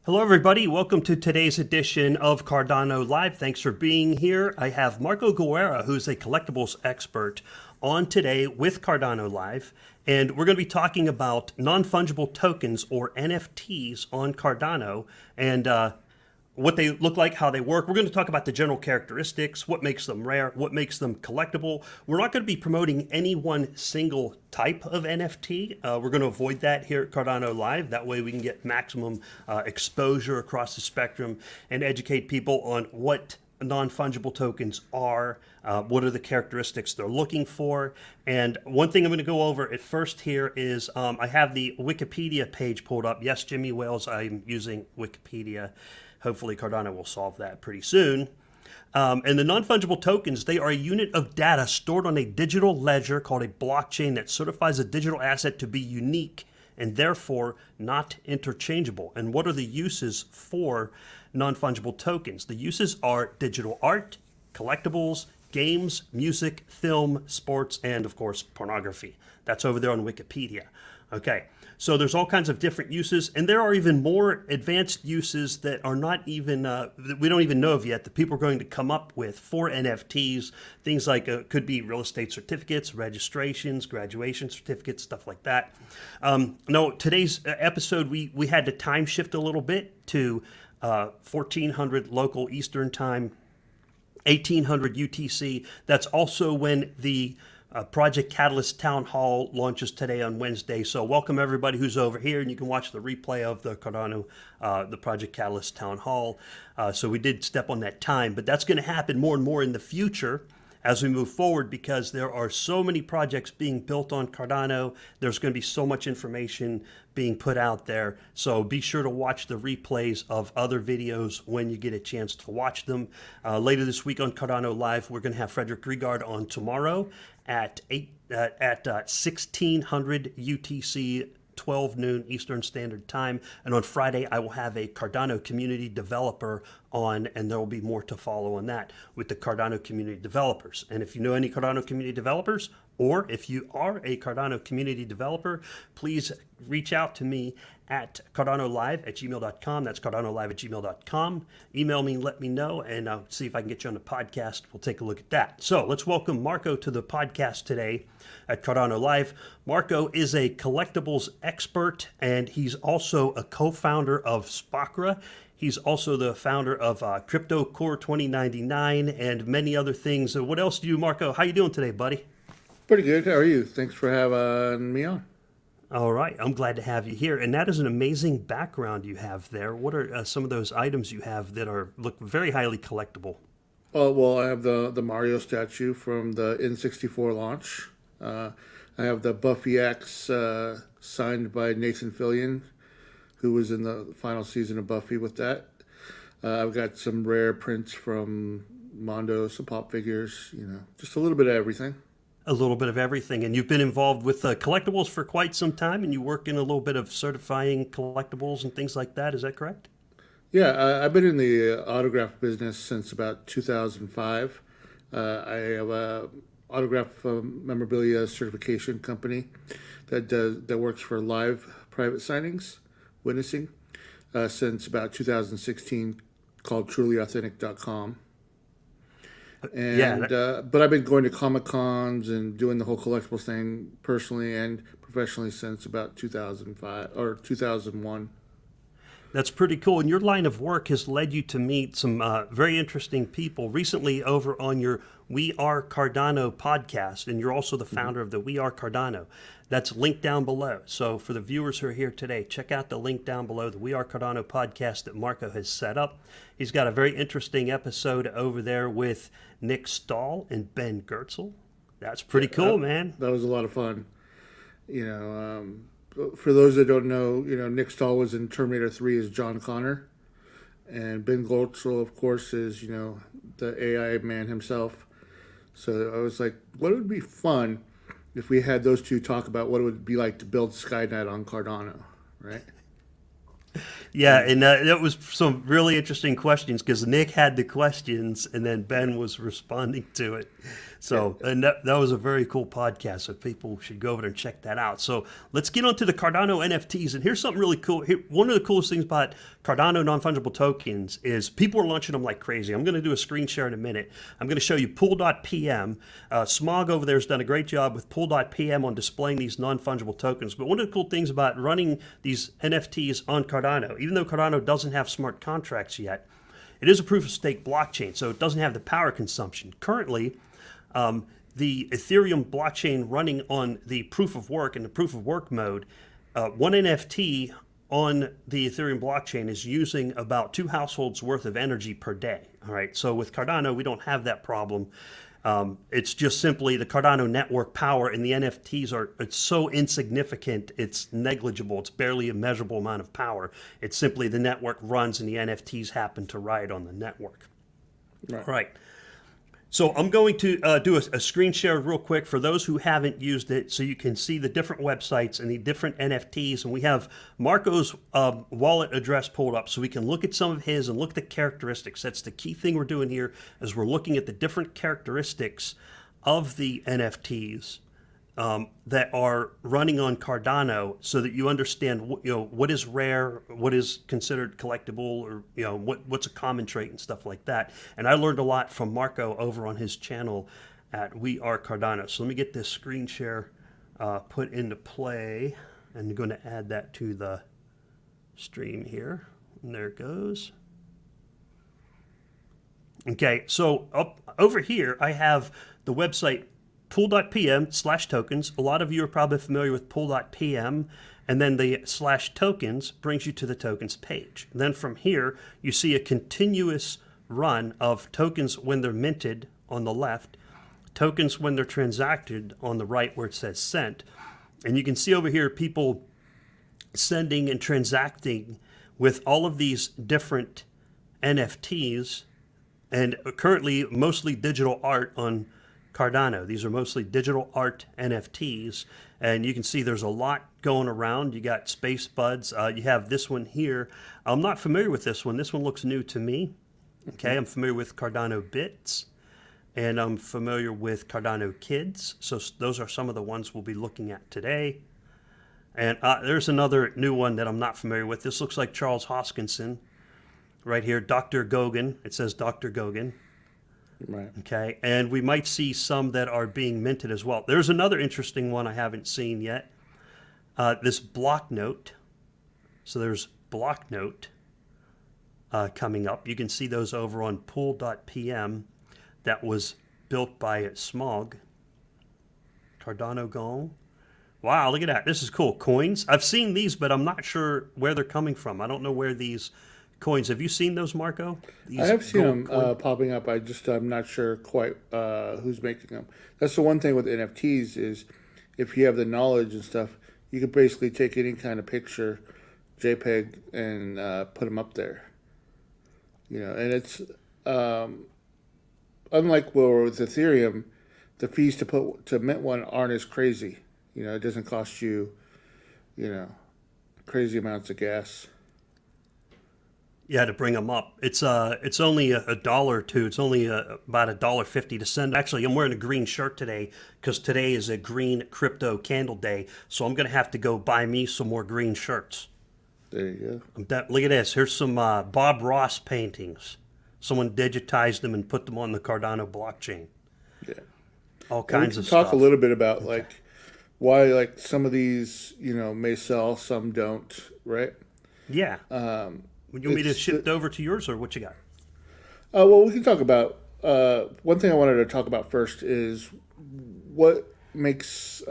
Hello, everybody. Welcome to today's edition of Cardano Live. Thanks for being here. I have Marco Guerrero, who's a collectibles expert, on today with Cardano Live. And we're going to be talking about non-fungible tokens, or NFTs, on Cardano. And what they look like, how they work. We're going to talk about the general characteristics, what makes them rare, what makes them collectible. We're not going to be promoting any one single type of NFT. We're going to avoid that here at Cardano Live. That way we can get maximum exposure across the spectrum and educate people on what non-fungible tokens are, what are the characteristics they're looking for. And one thing I'm going to go over at first here is I have the Wikipedia page pulled up. Yes, Jimmy Wales, I'm using Wikipedia. Hopefully Cardano will solve that pretty soon. And the non-fungible tokens, they are a unit of data stored on a digital ledger called a blockchain that certifies a digital asset to be unique and therefore not interchangeable. And what are the uses for non-fungible tokens? The uses are digital art, collectibles, games, music, film, sports, and of course, pornography. That's over there on Wikipedia. Okay, so there's all kinds of different uses, and there are even more advanced uses that are not even, that we don't even know of yet, that people are going to come up with for NFTs. Things like could be real estate certificates, registrations, graduation certificates, stuff like that. No, today's episode, we had to time shift a little bit to 1400 local Eastern time, 1800 UTC. That's also when the Project Catalyst Town Hall launches today on Wednesday. So welcome everybody who's over here, and you can watch the replay of the Cardano, the Project Catalyst Town Hall. So we did step on that time, but that's going to happen more and more in the future as we move forward, because there are so many projects being built on Cardano. There's going to be so much information being put out there. So be sure to watch the replays of other videos when you get a chance to watch them. Later this week on Cardano Live, we're going to have Frederick Regard on tomorrow at 1600 UTC, 12 noon Eastern Standard Time. And on Friday, I will have a Cardano community developer on, and there will be more to follow on that with the Cardano community developers. And if you know any Cardano community developers, or if you are a Cardano community developer, please reach out to me at cardano@gmail.com. That's cardano@gmail.com. Email me, let me know, and I'll see if I can get you on the podcast. We'll take a look at that. So let's welcome Marco to the podcast today at Cardano Live. Marco is a collectibles expert, and he's also a co-founder of Spacra. He's also the founder of Crypto Core 2099 and many other things. So what else do you, Marco? How you doing today, buddy? Pretty good. How are you? Thanks for having me on. All right. I'm glad to have you here. And that is an amazing background you have there. What are some of those items you have that look very highly collectible? Oh, well, I have the Mario statue from the N64 launch. I have the Buffy X signed by Nathan Fillion, who was in the final season of Buffy with that. I've got some rare prints from Mondo, some pop figures, just a little bit of everything. A little bit of everything. And you've been involved with collectibles for quite some time, and you work in a little bit of certifying collectibles and things like that. Is that correct? Yeah, I've been in the autograph business since about 2005. I have a autograph memorabilia certification company that works for live private signings, witnessing, since about 2016, called trulyauthentic.com. And but I've been going to Comic-Cons and doing the whole collectibles thing personally and professionally since about 2005 or 2001. That's pretty cool. And your line of work has led you to meet some very interesting people recently over on your We Are Cardano podcast. And you're also the founder of the We Are Cardano. That's linked down below. So for the viewers who are here today, check out the link down below, the We Are Cardano podcast that Marco has set up. He's got a very interesting episode over there with Nick Stahl and Ben Gertzel. That's pretty cool, man. That was a lot of fun. For those that don't know, Nick Stahl was in Terminator 3 as John Connor. And Ben Gertzel, of course, is, the AI man himself. So I was like, what would be fun if we had those two talk about what it would be like to build Skynet on Cardano, right? Yeah, and that was some really interesting questions because Nick had the questions and then Ben was responding to it. So, and that was a very cool podcast. So people should go over there and check that out. So let's get on to the Cardano NFTs. And here's something really cool. One of the coolest things about Cardano non-fungible tokens is people are launching them like crazy. I'm going to do a screen share in a minute. I'm going to show you pool.pm. Smog over there has done a great job with pool.pm on displaying these non-fungible tokens. But one of the cool things about running these NFTs on Cardano, even though Cardano doesn't have smart contracts yet, it is a proof of stake blockchain. So it doesn't have the power consumption. Currently, the Ethereum blockchain running on the proof of work and the proof of work mode, one NFT on the Ethereum blockchain is using about 2 households worth of energy per day. All right. So with Cardano, we don't have that problem. It's just simply the Cardano network power, and the NFTs it's so insignificant, it's negligible. It's barely a measurable amount of power. It's simply the network runs and the NFTs happen to ride on the network. Right. So I'm going to do a screen share real quick for those who haven't used it, so you can see the different websites and the different NFTs. And we have Marco's wallet address pulled up so we can look at some of his and look at the characteristics. That's the key thing we're doing here, is we're looking at the different characteristics of the NFTs that are running on Cardano, so that you understand what is rare, what is considered collectible, or what's a common trait and stuff like that. And I learned a lot from Marco over on his channel at We Are Cardano. So let me get this screen share put into play, and I'm going to add that to the stream here. And there it goes. Okay, so up over here I have the website pool.pm/tokens. A lot of you are probably familiar with pool.pm, and then the /tokens brings you to the tokens page. And then from here, you see a continuous run of tokens when they're minted on the left, tokens when they're transacted on the right where it says sent. And you can see over here people sending and transacting with all of these different NFTs, and currently mostly digital art on Cardano. These are mostly digital art NFTs, and you can see there's a lot going around. You got Space Buds. You have this one here. I'm not familiar with this one. This one looks new to me. Okay, I'm familiar with Cardano Bits, and I'm familiar with Cardano Kids. So those are some of the ones we'll be looking at today. And there's another new one that I'm not familiar with. This looks like Charles Hoskinson right here, Dr. Gogan. It says Dr. Gogan. Right. Okay, and we might see some that are being minted as well. There's another interesting one I haven't seen yet. This block note. So there's block note coming up. You can see those over on pool.pm. That was built by Smog. Cardano Gong. Wow, look at that. This is cool. Coins. I've seen these, but I'm not sure where they're coming from. I don't know where these coins. Have you seen those, Marco? These I have seen them popping up. I'm not sure quite who's making them. That's the one thing with NFTs is if you have the knowledge and stuff, you can basically take any kind of picture, JPEG, and put them up there. And it's unlike with Ethereum, the fees to mint one aren't as crazy. It doesn't cost you, crazy amounts of gas. Yeah, to bring them up. It's only $1 or $2. It's only about $1.50 to send. Actually, I'm wearing a green shirt today because today is a green crypto candle day. So I'm going to have to go buy me some more green shirts. There you go. Look at this. Here's some Bob Ross paintings. Someone digitized them and put them on the Cardano blockchain. Yeah. All kinds of stuff. Talk a little bit about why some of these may sell, some don't, right? Yeah. You want me to shift over to yours, or what you got? Well, we can talk about one thing I wanted to talk about first is what makes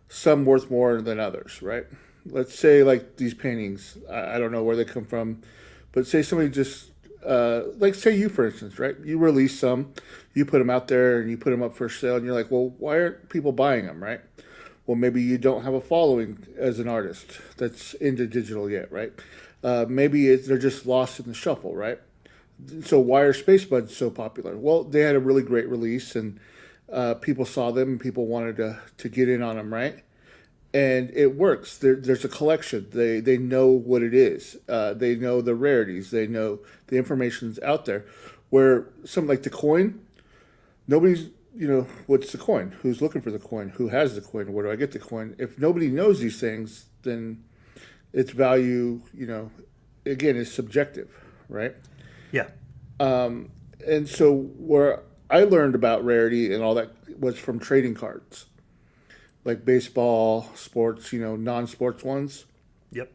some worth more than others, right? Let's say like these paintings. I don't know where they come from, but say somebody just say you, for instance, right? You release some, you put them out there, and you put them up for sale, and you're like, well, why aren't people buying them, right? Well, maybe you don't have a following as an artist that's into digital yet, right? Maybe they're just lost in the shuffle, right? So why are Space Buds so popular? Well, they had a really great release, and people saw them, and people wanted to get in on them, right? And it works. There's a collection. They know what it is. They know the rarities. They know the information's out there. Where something like the coin, nobody's what's the coin? Who's looking for the coin? Who has the coin? Where do I get the coin? If nobody knows these things, then its value, again, is subjective, right? Yeah. And so where I learned about Rarity and all that was from trading cards, like baseball, sports, non-sports ones. Yep.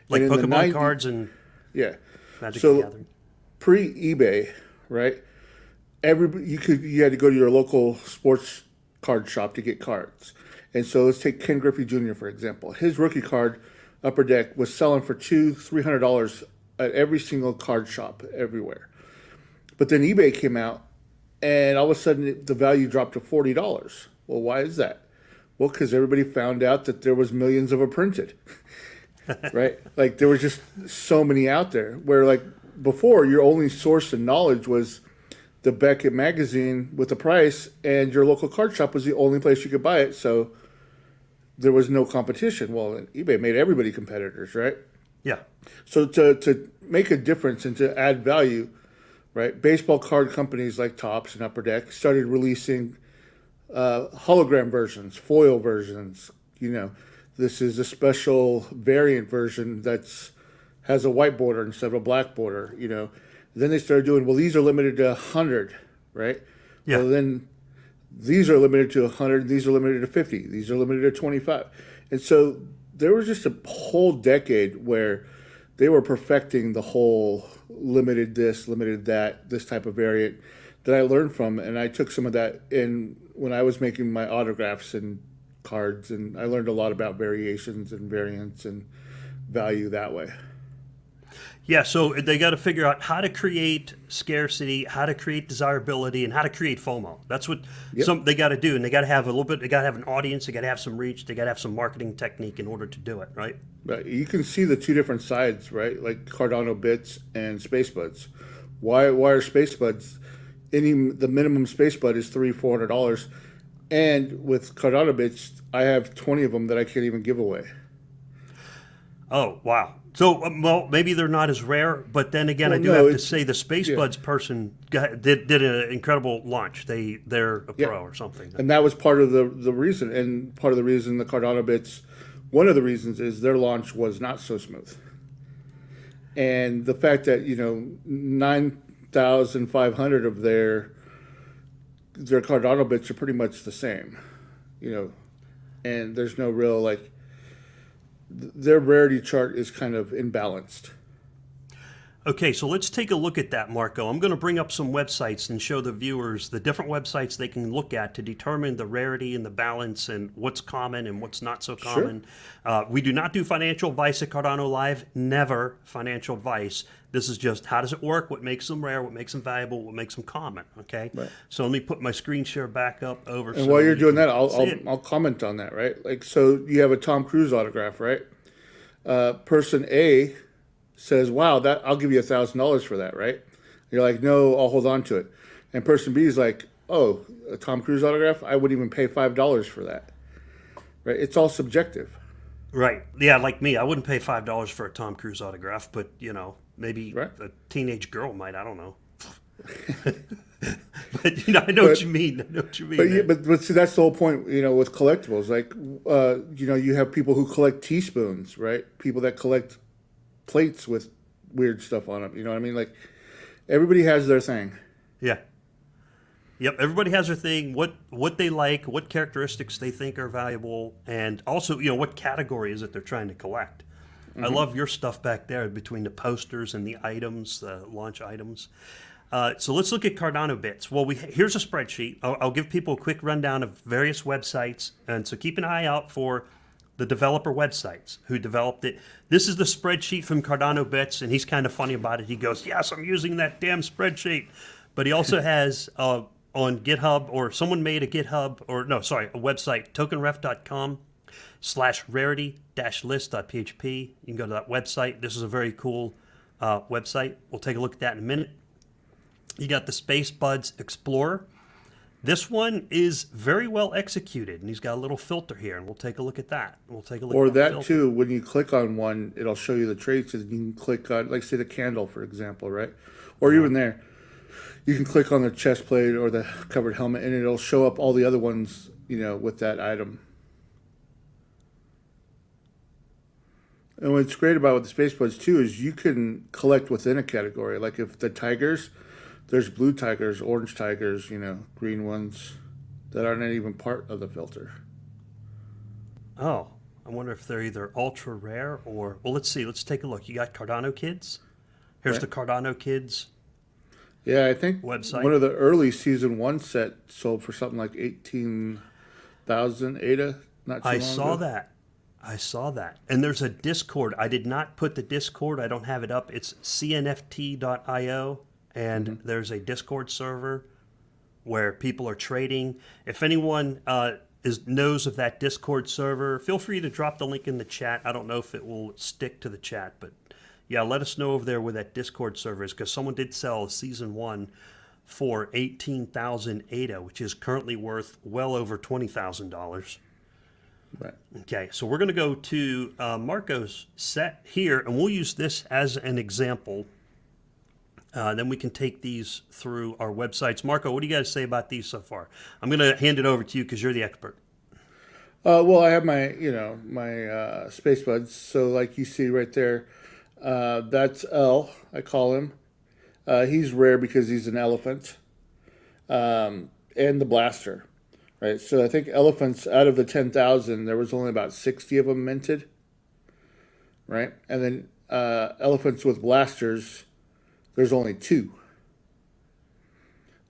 Like And in the Pokemon 90s cards and Yeah. Magic the So Gathering. pre-eBay, right? You had to go to your local sports card shop to get cards. And so let's take Ken Griffey Jr. for example. His rookie card, Upper Deck, was selling for $300 at every single card shop everywhere. But then eBay came out, and all of a sudden the value dropped to $40. Well, why is that? Well, because everybody found out that there was millions of them printed, right? Like there was just so many out there. Where like before, your only source of knowledge was the Beckett magazine with the price, and your local card shop was the only place you could buy it. So there was no competition. Well, eBay made everybody competitors, right? Yeah. So to make a difference and to add value, right? Baseball card companies like Topps and Upper Deck started releasing hologram versions, foil versions. This is a special variant version that's has a white border instead of a black border. Then they started doing, well, these are limited to 100, right? Yeah. Well, then these are limited to 100, these are limited to 50, these are limited to 25. And so there was just a whole decade where they were perfecting the whole limited this, limited that, this type of variant that I learned from. And I took some of that in when I was making my autographs and cards, and I learned a lot about variations and variants and value that way. Yeah, so they got to figure out how to create scarcity, how to create desirability, and how to create FOMO. That's what they got to do, and they got to have a little bit. They got to have an audience. They got to have some reach. They got to have some marketing technique in order to do it, right? But you can see the two different sides, right? Like Cardano Bits and Space Buds. Why are Space Buds? The minimum Space Bud is $400, and with Cardano Bits, I have 20 of them that I can't even give away. Oh, wow. So, well, maybe they're not as rare, but then again, I do have to say the Space Buds person did an incredible launch. They're a pro or something. And that was part of the reason. And part of the reason the Cardano Bits, one of the reasons is their launch was not so smooth. And the fact that, 9,500 of their Cardano Bits are pretty much the same, and there's no real, their rarity chart is kind of imbalanced. Okay, so let's take a look at that, Marco. I'm going to bring up some websites and show the viewers the different websites they can look at to determine the rarity and the balance and what's common and what's not so common. Sure. We do not do financial advice at Cardano Live. Never financial advice. This is just how does it work, what makes them rare, what makes them valuable, what makes them common, okay? Right. So let me put my screen share back up over. And while you're doing that, I'll comment on that, right? So you have a Tom Cruise autograph, right? Person A says, wow, I'll give you $1,000 for that, right? You're like, no, I'll hold on to it. And person B is like, oh, a Tom Cruise autograph? I wouldn't even pay $5 for that, right? It's all subjective. Right. Yeah, like me, I wouldn't pay $5 for a Tom Cruise autograph, but, maybe a teenage girl might. I don't know. But, I know what you mean. But see, that's the whole point, with collectibles. Like, you have people who collect teaspoons, right? People that collect plates with weird stuff on them. You know what I mean? Like, everybody has their thing. Yeah. Yep. Everybody has their thing. What they like, what characteristics they think are valuable, and also, what category is it they're trying to collect. Mm-hmm. I love your stuff back there between the posters and the items, the launch items. So let's look at Cardano Bits. Well, here's a spreadsheet. I'll give people a quick rundown of various websites, and so keep an eye out for the developer websites who developed it. This is the spreadsheet from Cardano Bits, and he's kind of funny about it. He goes, yes, I'm using that damn spreadsheet. But he also has on GitHub, or someone made a GitHub, a website, tokenref.com/rarity-list.php. You can go to that website. This is a very cool website. We'll take a look at that in a minute. You got the Space Buds Explorer. This one is very well executed, and he's got a little filter here, and we'll take a look at that. Or that too, when you click on one, it'll show you the traits, and you can click on, like, say, the candle, for example, right? Or even there. you can click on the chest plate or the covered helmet, and it'll show up all the other ones, with that item. And what's great about with the Space Buds too is you can collect within a category. Like if the tigers, there's blue tigers, orange tigers, green ones that aren't even part of the filter. Oh, I wonder if they're either ultra rare or, well, let's see. Let's take a look. You got Cardano Kids. Here's the Cardano Kids Yeah, I think website. one of the early season 1 set sold for something like 18,000 ADA. Not too I long saw ago. that. I saw that. And there's a Discord. I did not put the Discord. I don't have it up. It's cnft.io. And there's a Discord server where people are trading. If anyone knows of that Discord server, feel free to drop the link in the chat. I don't know if it will stick to the chat, but yeah, let us know over there where that Discord server is, because someone did sell season 1 for 18,000 ADA, which is currently worth well over $20,000. Right. Okay, so we're going to go to Marco's set here, and we'll use this as an example. Then we can take these through our websites. Marco, what do you guys say about these so far? I'm going to hand it over to you because you're the expert. Well, I have my, my Space Buds. So like you see right there, that's L, I call him. He's rare because he's an elephant. And the blaster, right? So I think elephants, out of the 10,000, there was only about 60 of them minted, right? And then elephants with blasters, there's only 2.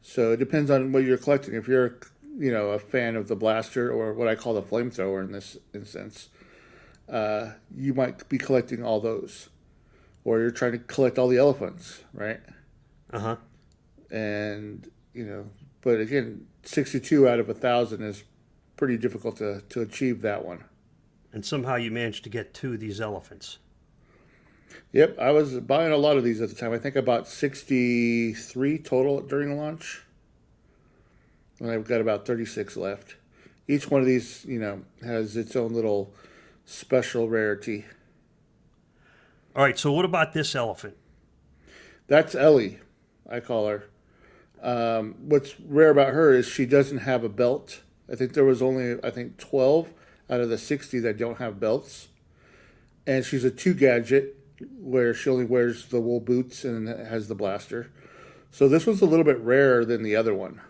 So it depends on what you're collecting. If you're, a fan of the blaster, or what I call the flamethrower in this instance, you might be collecting all those. Or you're trying to collect all the elephants, right? Uh-huh. And, but again, 62 out of 1,000 is pretty difficult to achieve that one. And somehow you managed to get 2 of these elephants. Yep, I was buying a lot of these at the time. I think I bought 63 total during launch. And I've got about 36 left. Each one of these, has its own little special rarity. All right, so what about this elephant? That's Ellie, I call her. What's rare about her is she doesn't have a belt. I think there was only, 12 out of the 60 that don't have belts. And she's a 2 gadget, where she only wears the wool boots and has the blaster. So this one's a little bit rarer than the other one.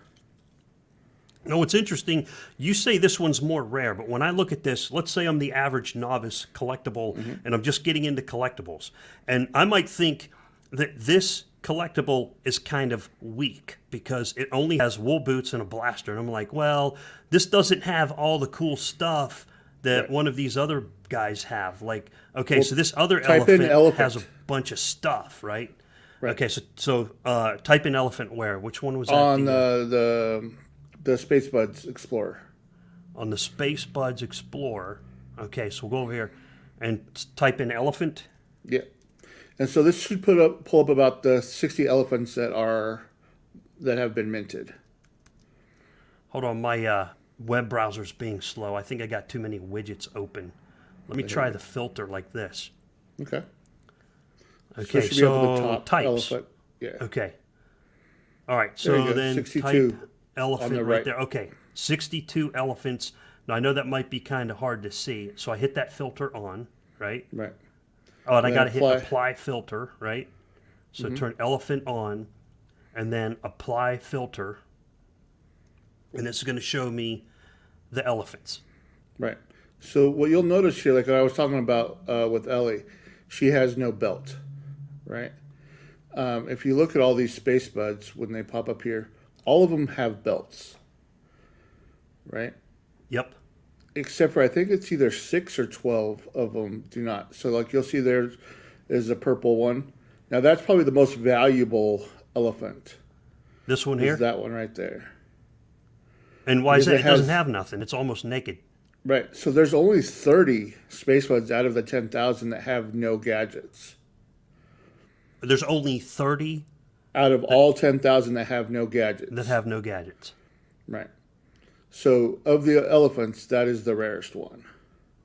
No, it's interesting. You say this one's more rare, but when I look at this, let's say I'm the average novice collectible, and I'm just getting into collectibles. And I might think that this collectible is kind of weak because it only has wool boots and a blaster. And I'm like, well, this doesn't have all the cool stuff that one of these other guys have. Like, okay, so this other elephant has a bunch of stuff, right? Okay, so type in elephant where? Which one was that? On the Space Buds Explorer. On the Space Buds Explorer. Okay, so we'll go over here and type in elephant. Yeah. And so this should pull up about the 60 elephants that have been minted. Hold on, my web browser's being slow. I think I got too many widgets open. Let me try the filter like this. Okay. Okay, so, it should be up at the top, types. Elephant. Yeah. Okay. All right, so then 62 type elephant on the right right there. Okay, 62 elephants. Now, I know that might be kind of hard to see, so I hit that filter on, right? Right. Oh, and I got to hit apply filter, right? So turn elephant on, and then apply filter. And this is going to show me the elephants. Right. So what you'll notice here, like I was talking about with Ellie, she has no belt, right? If you look at all these Space Buds, when they pop up here, all of them have belts, right? Yep. Except for, I think it's either 6 or 12 of them do not. So like you'll see there is a purple one. Now that's probably the most valuable elephant. This one here? Is that one right there. And why is that? It doesn't have nothing. It's almost naked. Right. So there's only 30 Space Buds out of the 10,000 that have no gadgets. There's only 30 out of all 10,000 that have no gadgets. That have no gadgets. Right. So of the elephants, that is the rarest one.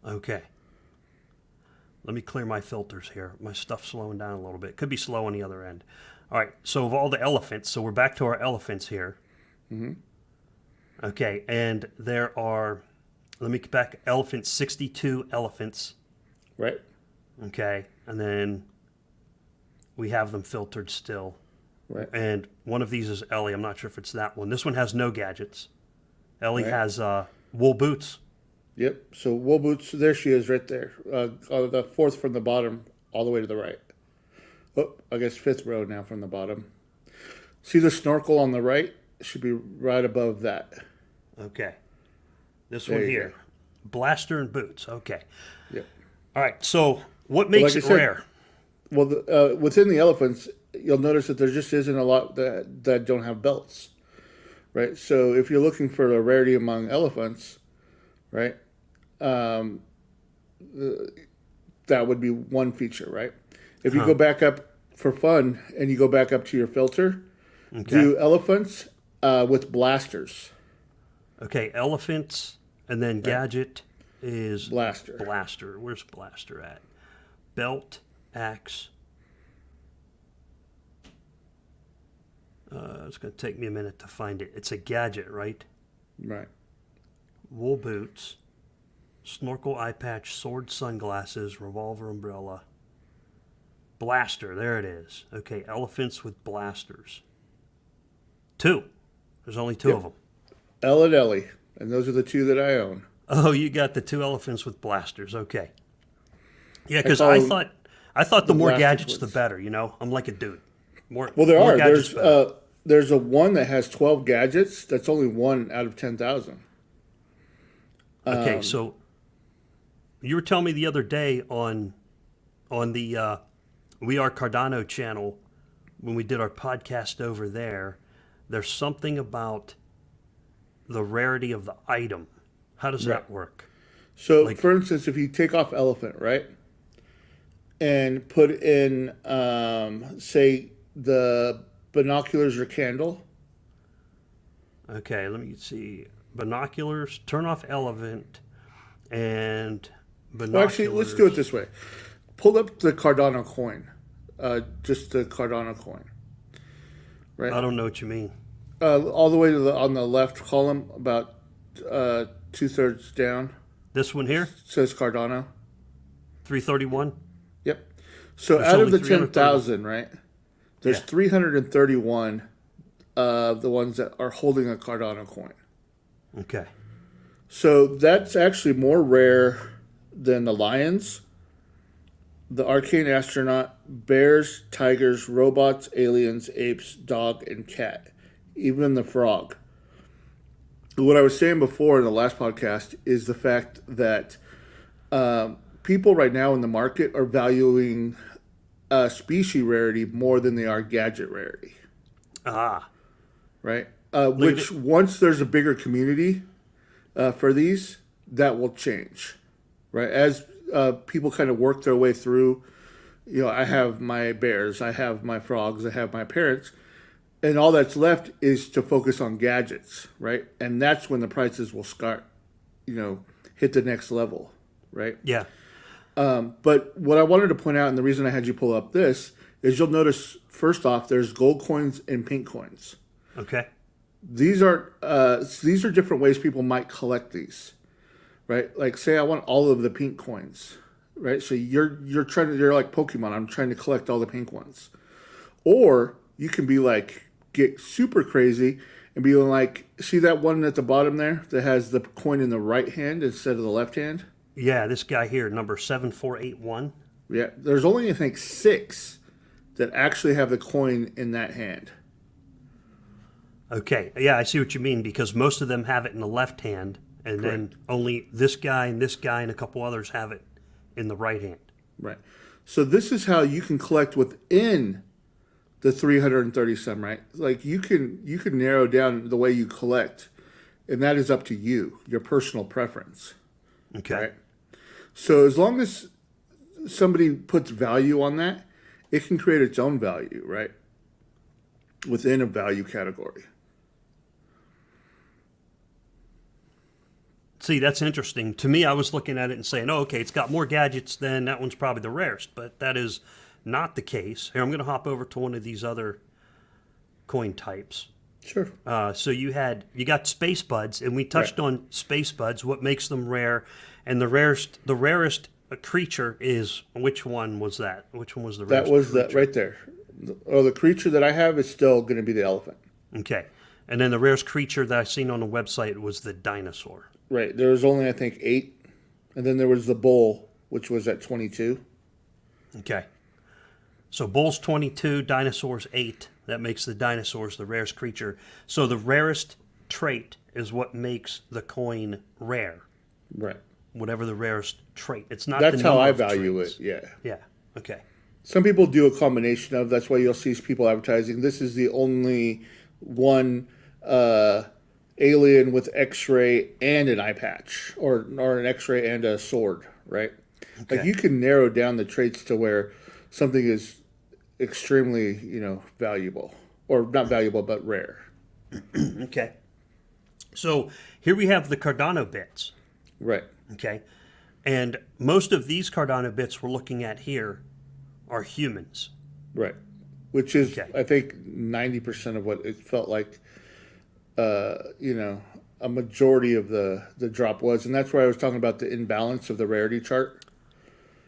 Okay. Let me clear my filters here. My stuff's slowing down a little bit. Could be slow on the other end. All right. So of all the elephants, so we're back to our elephants here. Okay, and there are, let me get back, 62 elephants. Right. Okay, and then we have them filtered still. Right. And one of these is Ellie. I'm not sure if it's that one. This one has no gadgets. Ellie has wool boots. Yep. So wool boots. There she is, right there. The fourth from the bottom, all the way to the right. Oh, I guess fifth row now from the bottom. See the snorkel on the right? It should be right above that. Okay. This There one you here. go. Blaster and boots. Okay. Yep. All right. So what makes like it I said, rare? Well, within the elephants, you'll notice that there just isn't a lot that don't have belts, right? So if you're looking for a rarity among elephants, right, that would be one feature, right? If you go back up for fun and you go back up to your filter, do elephants with blasters. Okay, elephants, and then gadget is Blaster. Blaster. Where's blaster at? Belt, axe. It's going to take me a minute to find it. It's a gadget, right? Right. Wool boots, snorkel, eye patch, sword, sunglasses, revolver, umbrella. Blaster, there it is. Okay, elephants with blasters. Two. There's only two of them. Elle and Ellie, and those are the two that I own. Oh, you got the two elephants with blasters. Okay. Yeah, because call I them thought the more blaster gadgets, the twins. better. You know, I'm like a dude. More. Well, there more are. gadgets, better. There's a one that has 12 gadgets. That's only one out of 10,000. Okay, so you were telling me the other day on the We Are Cardano channel when we did our podcast over there. There's something about the rarity of the item. How does that work? So, for instance, if you take off elephant, right, and put in, say, the binoculars or candle. Okay, let me see. Binoculars, turn off elephant, and binoculars. Well, actually, let's do it this way. Pull up the Cardano coin, just the Cardano coin. Right. I don't know what you mean. All the way to on the left column, about 2/3 down, This one here, says Cardano. 331. Yep. So There's out of only the 10,000, right? There's 331 of the ones that are holding a Cardano coin. Okay. So that's actually more rare than the lions, the arcane astronaut, bears, tigers, robots, aliens, apes, dog, and cat, even the frog. What I was saying before in the last podcast is the fact that people right now in the market are valuing species rarity more than they are gadget rarity. Ah. Right? Which once there's a bigger community for these, that will change. Right? As people kind of work their way through, you know, I have my bears, I have my frogs, I have my parrots, and all that's left is to focus on gadgets, right? And that's when the prices will start, you know, hit the next level, right? Yeah. But what I wanted to point out, and the reason I had you pull up this, is you'll notice, first off, there's gold coins and pink coins. Okay. These are different ways people might collect these, right? Like, say I want all of the pink coins, right? So you're like Pokemon. I'm trying to collect all the pink ones, or you can be like get super crazy and be like, see that one at the bottom there that has the coin in the right hand instead of the left hand? Yeah, this guy here, number 7481. Yeah, there's only I think 6 that actually have the coin in that hand. Okay. Yeah, I see what you mean because most of them have it in the left hand, and then only this guy and a couple others have it in the right hand. Right. So this is how you can collect within the 330 some, right? Like you can narrow down the way you collect, and that is up to you, your personal preference. Okay. Right. So as long as somebody puts value on that, it can create its own value, right? Within a value category. See, that's interesting. To me, I was looking at it and saying, oh, okay, it's got more gadgets, then that one's probably the rarest. But that is not the case, here I'm going to hop over to one of these other coin types. Sure. So you got space buds, and we touched on space buds, what makes them rare, and the rarest creature is, which one was that? Which one was the rarest? That was creature? that right there. The creature that I have is still going to be the elephant. Okay, and then the rarest creature that I seen on the website was the dinosaur. Right. There was only, I think, 8, and then there was the bull, which was at 22. Okay, so bull's 22, dinosaur's 8. That makes the dinosaurs the rarest creature. So the rarest trait is what makes the coin rare. Right. Whatever the rarest trait. It's not. That's the how number I of value traits. it. Yeah. Yeah. Okay. Some people do a combination of. That's why you'll see people advertising. This is the only one alien with X-ray and an eye patch, or an X-ray and a sword. Right. Okay. Like you can narrow down the traits to where something is extremely, valuable, or not valuable, but rare. Okay. So here we have the Cardano Bits. Right. Okay. And most of these Cardano Bits we're looking at here are humans. Right. Which is, Okay. I think, 90% of what it felt like, a majority of the drop was. And that's why I was talking about the imbalance of the rarity chart.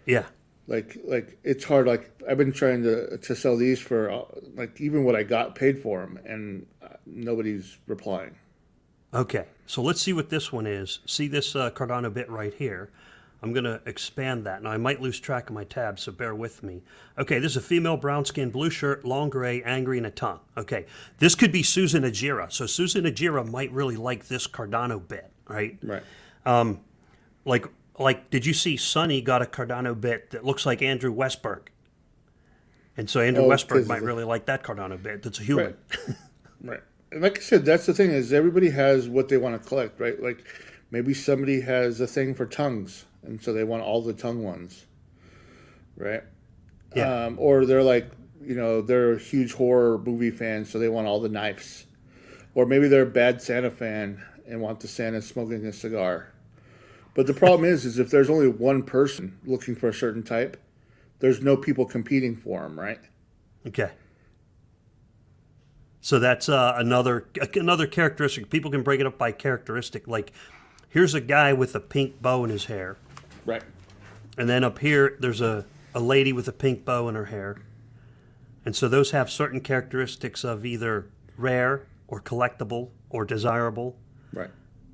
Yeah. Like it's hard. Like I've been trying to sell these for even what I got paid for them, and nobody's replying. Okay. So let's see what this one is. See this Cardano Bit right here. I'm going to expand that. Now, I might lose track of my tabs, so bear with me. Okay, this is a female, brown skin, blue shirt, long gray, angry, and a tongue. Okay, this could be Susan Ajira. So Susan Ajira might really like this Cardano Bit, right? Right. Like, did you see Sonny got a Cardano Bit that looks like Andrew Westberg? And so Andrew Westberg might really like that Cardano Bit. That's a human. Right. Right. And like I said, that's the thing is everybody has what they want to collect, right? Like maybe somebody has a thing for tongues, and so they want all the tongue ones, right? Yeah. Or they're like, they're a huge horror movie fan, so they want all the knives. Or maybe they're a bad Santa fan and want the Santa smoking a cigar. But the problem is if there's only one person looking for a certain type, there's no people competing for them, right? Okay. So that's another characteristic. People can break it up by characteristic. Like, here's a guy with a pink bow in his hair. Right. And then up here, there's a lady with a pink bow in her hair. And so those have certain characteristics of either rare or collectible or desirable. Right.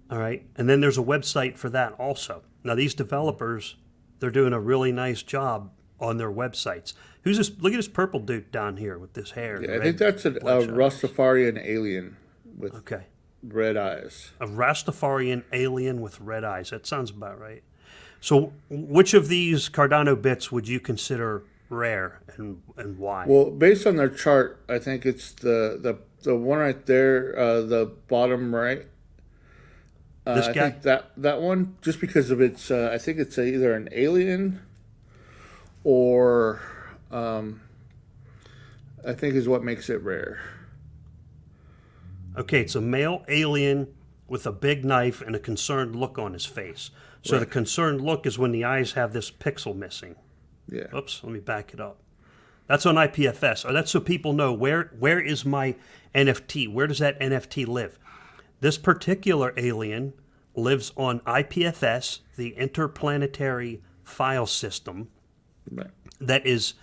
All right. And then there's a website for that also. Now, these developers, they're doing a really nice job on their websites. Who's this? Look at this purple dude down here with this hair. Yeah, I think that's a Rastafarian alien with red eyes. A Rastafarian alien with red eyes. That sounds about right. So which of these Cardano Bits would you consider rare, and why? Well, based on their chart, I think it's the one right there, the bottom right. This guy? I think that one, just because of its, I think it's either an alien or I think is what makes it rare. Okay, it's a male alien with a big knife and a concerned look on his face. So the concerned look is when the eyes have this pixel missing. Yeah. Oops, let me back it up. That's on IPFS. Or that's so people know where is my NFT? Where does that NFT live? This particular alien lives on IPFS, the Interplanetary File System, that is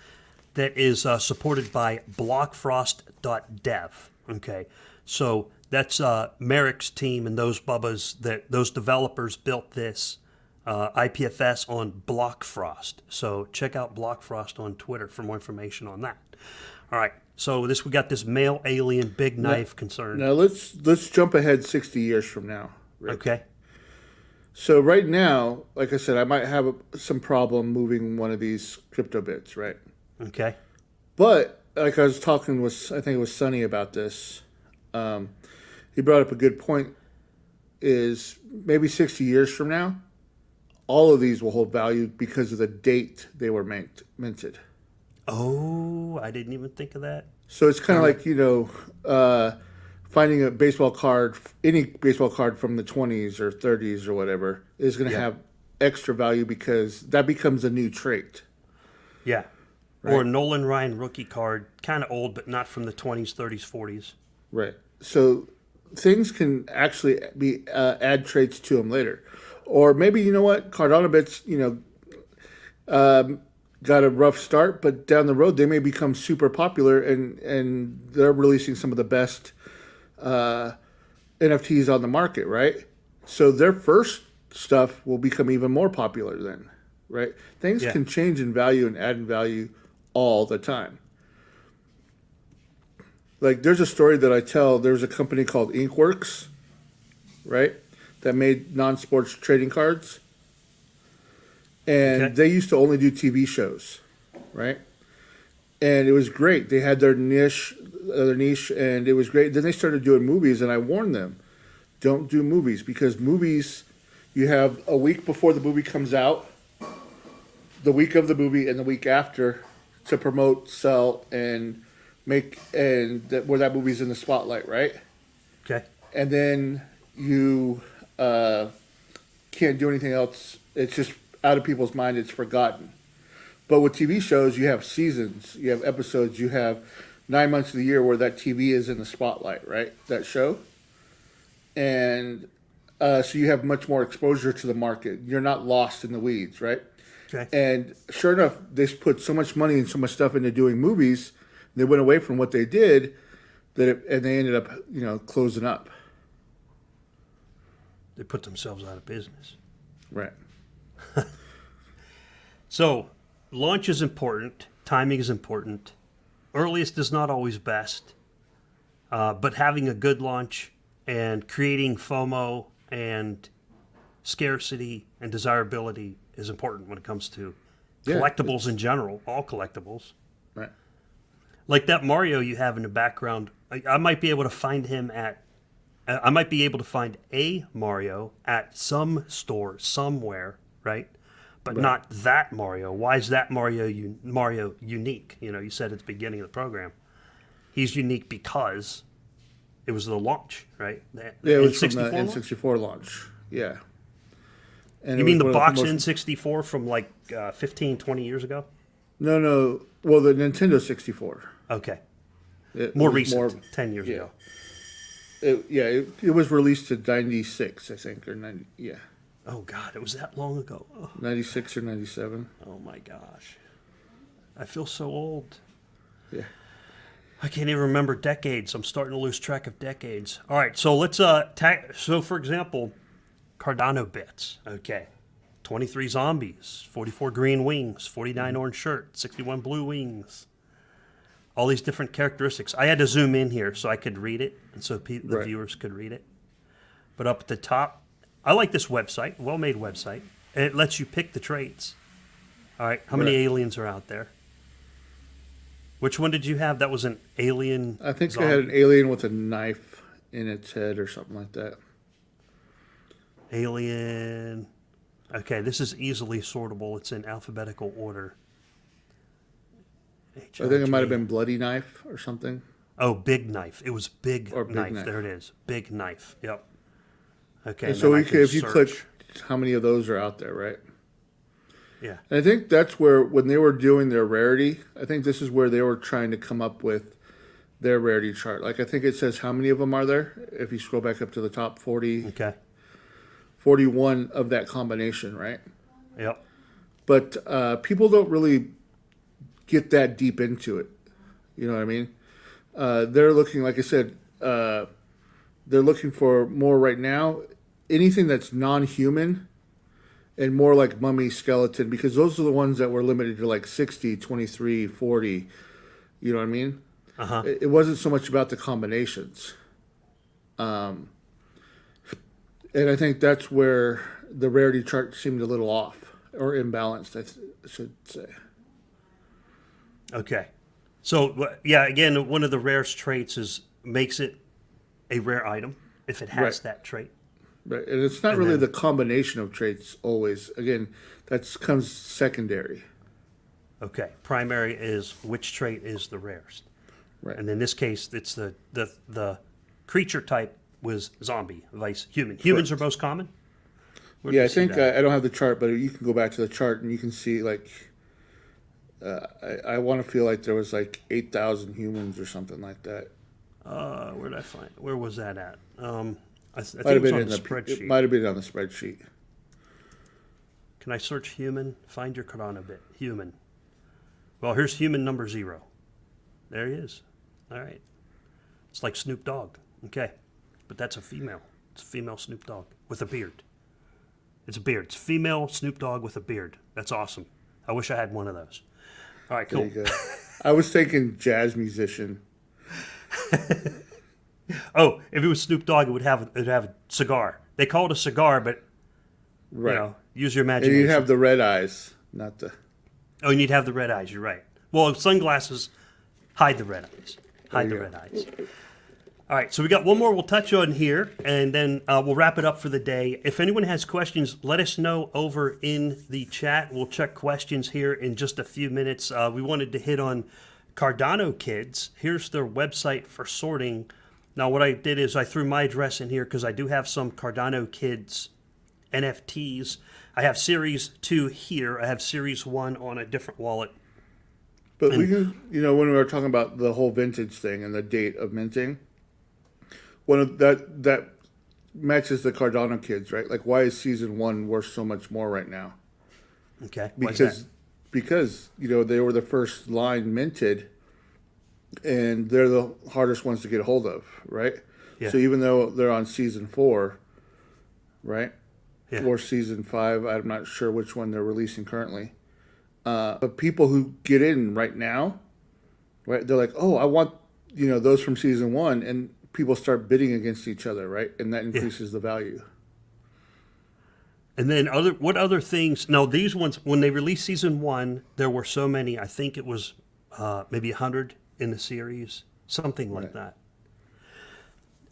supported by blockfrost.dev. Okay, so that's Merrick's team and those bubbas, those developers built this IPFS on Blockfrost. So check out Blockfrost on Twitter for more information on that. All right, so we got this male alien, big knife concern. Now let's jump ahead 60 years from now. Rick. Okay. So right now, like I said, I might have some problem moving one of these crypto bits, right? Okay. But like I was talking with, I think it was Sonny about this. He brought up a good point. Is maybe 60 years from now, all of these will hold value because of the date they were minted. Oh, I didn't even think of that. So it's kind of like, finding a baseball card, any baseball card from the 20s or 30s or whatever, is going to have extra value because that becomes a new trait. Yeah. Or a Nolan Ryan rookie card, kind of old, but not from the 20s, 30s, 40s. Right. So things can actually be add traits to them later, or maybe you know what, Cardano Bits, got a rough start, but down the road they may become super popular, and they're releasing some of the best NFTs on the market, right? So their first stuff will become even more popular then, right? Things can change in value and add in value all the time. Like there's a story that I tell. There's a company called Inkworks, right, that made non-sports trading cards, and they used to only do TV shows, right? And it was great. They had their niche, and it was great. Then they started doing movies, and I warned them, don't do movies, because movies, you have a week before the movie comes out, the week of the movie, and the week after to promote, sell, and make, and where that movie's in the spotlight, right? Okay. And then you can't do anything else. It's just out of people's mind. It's forgotten. But with TV shows, you have seasons, you have episodes, you have 9 months of the year where that TV is in the spotlight, right? That show. And so you have much more exposure to the market. You're not lost in the weeds, right? Okay. And sure enough, they put so much money and so much stuff into doing movies. They went away from what they did, and they ended up, closing up. They put themselves out of business. Right. So, launch is important. Timing is important. Earliest is not always best. But having a good launch and creating FOMO and scarcity and desirability is important when it comes to collectibles in general, all collectibles. Right. Like that Mario you have in the background, I might be able to find him I might be able to find a Mario at some store somewhere, right? But not that Mario. Why is that Mario unique? You said at the beginning of the program, he's unique because it was the launch, right? It was from the N64 launch. Yeah. And you mean the box N64 from like 15, 20 years ago? No. Well, the Nintendo 64. Okay. More recent, 10 years ago. It was released in 96, I think, or 90, yeah. Oh, God, it was that long ago. Oh. 96 or 97. Oh, my gosh. I feel so old. Yeah. I can't even remember decades. I'm starting to lose track of decades. All right, so let's so for example, Cardano Bits. Okay. 23 zombies, 44 green wings, 49 orange shirt, 61 blue wings. All these different characteristics. I had to zoom in here so I could read it and so the viewers could read it. But up at the top, I like this website, well-made website. And it lets you pick the traits. All right, how many aliens are out there? Which one did you have? That was an alien I think zombie? I had an alien with a knife in its head or something like that. Alien. Okay, this is easily sortable. It's in alphabetical order. I think it might have been Bloody Knife or something. Oh, Big Knife. It was Big Or Big Knife. Knife. There it is. Big Knife. Yep. Okay. And so if you search. click, how many of those are out there, right? Yeah. And I think that's where, when they were doing their rarity, I think this is where they were trying to come up with their rarity chart. Like, I think it says how many of them are there. If you scroll back up to the top, 40, Okay. 41 of that combination, right? Yep. But people don't really get that deep into it. You know what I mean? They're looking, like I said, they're looking for more right now, anything that's non-human and more like mummy, skeleton, because those are the ones that were limited to like 60, 23, 40. You know what I mean? Uh-huh. It wasn't so much about the combinations. And I think that's where the rarity chart seemed a little off or imbalanced, I should say. Okay. So, yeah, again, one of the rarest traits makes it a rare item if it has that trait. Right. And it's not really the combination of traits always. Again, that comes secondary. Okay. Primary is which trait is the rarest. Right. And in this case, it's the creature type was zombie, vice human. Humans are most common? Yeah, I think I don't have the chart, but you can go back to the chart and you can see like I want to feel like there was like 8,000 humans or something like that. Where did I find? Where was that at? I think Might it have was been on in the the spreadsheet. It might have been on the spreadsheet. Can I search human? Find your Cardano bit. Human. Well, here's human number 0. There he is. All right. It's like Snoop Dogg. Okay. But that's a female. It's a female Snoop Dogg with a beard. It's a beard. It's female Snoop Dogg with a beard. That's awesome. I wish I had one of those. All right, cool. There you go. I was thinking jazz musician. Oh, if it was Snoop Dogg, it'd have a cigar. They call it a cigar, but Right. you know, use your And imagination. you'd have the red eyes, not the. Oh, you need to have the red eyes. You're right. Well, sunglasses hide the red eyes. Hide the you red go. eyes. All right, so we got one more we'll touch on here, and then we'll wrap it up for the day. If anyone has questions, let us know over in the chat. We'll check questions here in just a few minutes. We wanted to hit on Cardano Kids. Here's their website for sorting. Now, what I did is I threw my address in here because I do have some Cardano Kids NFTs. I have Series 2 here. I have Series 1 on a different wallet. But we can, when we were talking about the whole vintage thing and the date of minting, one of that matches the Cardano Kids, right? Like, why is Season 1 worth so much more right now? Okay. Why is that? Because they were the first line minted, and they're the hardest ones to get a hold of, right? Yeah. So even though they're on Season 4, right? Yeah. Or Season 5, I'm not sure which one they're releasing currently. But people who get in right now, right? They're like, oh, I want those from Season 1, and people start bidding against each other, right? And that increases the value. And then what other things? No, these ones, when they released Season 1, there were so many. I think it was maybe 100 in the series, something like that.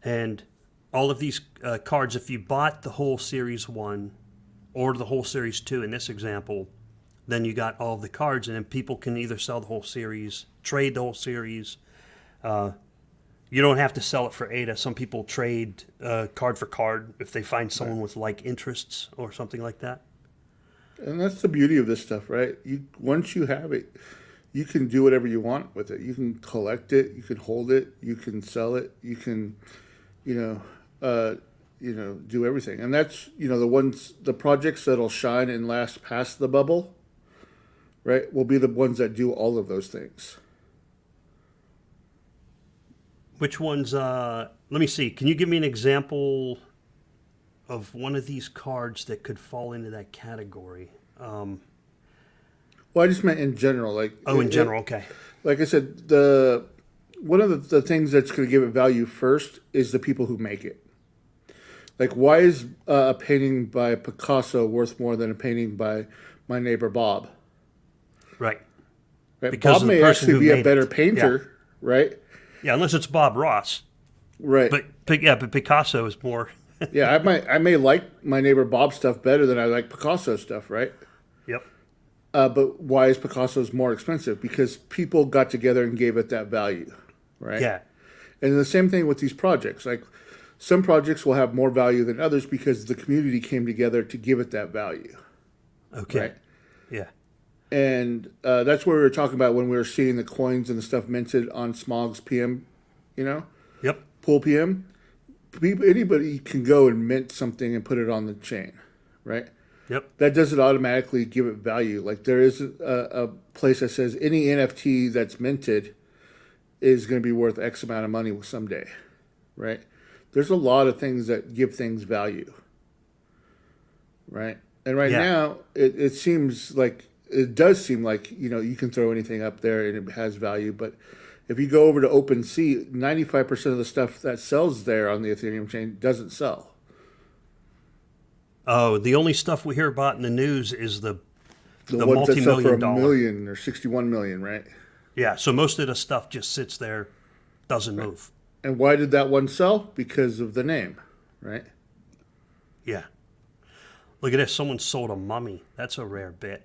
And all of these cards, if you bought the whole Series 1 or the whole Series 2 in this example, then you got all of the cards, and then people can either sell the whole series, trade the whole series. You don't have to sell it for ADA. Some people trade card for card if they find someone with like interests or something like that. And that's the beauty of this stuff, right? Once you have it, you can do whatever you want with it. You can collect it, you can hold it, you can sell it, you can, do everything. And that's the projects that'll shine and last past the bubble, right, will be the ones that do all of those things. Which ones? Let me see. Can you give me an example of one of these cards that could fall into that category? Well, I just meant in general. In general, okay. Like I said, one of the things that's going to give it value first is the people who make it. Like, why is a painting by Picasso worth more than a painting by my neighbor Bob? Right. Because Bob may actually be a better painter, right? Yeah, unless it's Bob Ross. Right. But Picasso is more. Yeah, I may like my neighbor Bob's stuff better than I like Picasso's stuff, right? Yep. But why is Picasso's more expensive? Because people got together and gave it that value, right? Yeah. And the same thing with these projects. Like, some projects will have more value than others because the community came together to give it that value. Okay. Right? Yeah. And that's what we were talking about when we were seeing the coins and the stuff minted on Smog's PM, Yep. Pool PM. Anybody can go and mint something and put it on the chain, right? Yep. That doesn't automatically give it value. Like, there is a place that says any NFT that's minted is going to be worth X amount of money someday, right? There's a lot of things that give things value, right? And right now, it does seem like, you can throw anything up there and it has value. But if you go over to OpenSea, 95% of the stuff that sells there on the Ethereum chain doesn't sell. Oh, the only stuff we hear about in the news is the ones that sell for multi-million $1 dollar. million or 61 million, right? Yeah, so most of the stuff just sits there, doesn't move. And why did that one sell? Because of the name, right? Yeah. Look at this. Someone sold a mummy. That's a rare bit.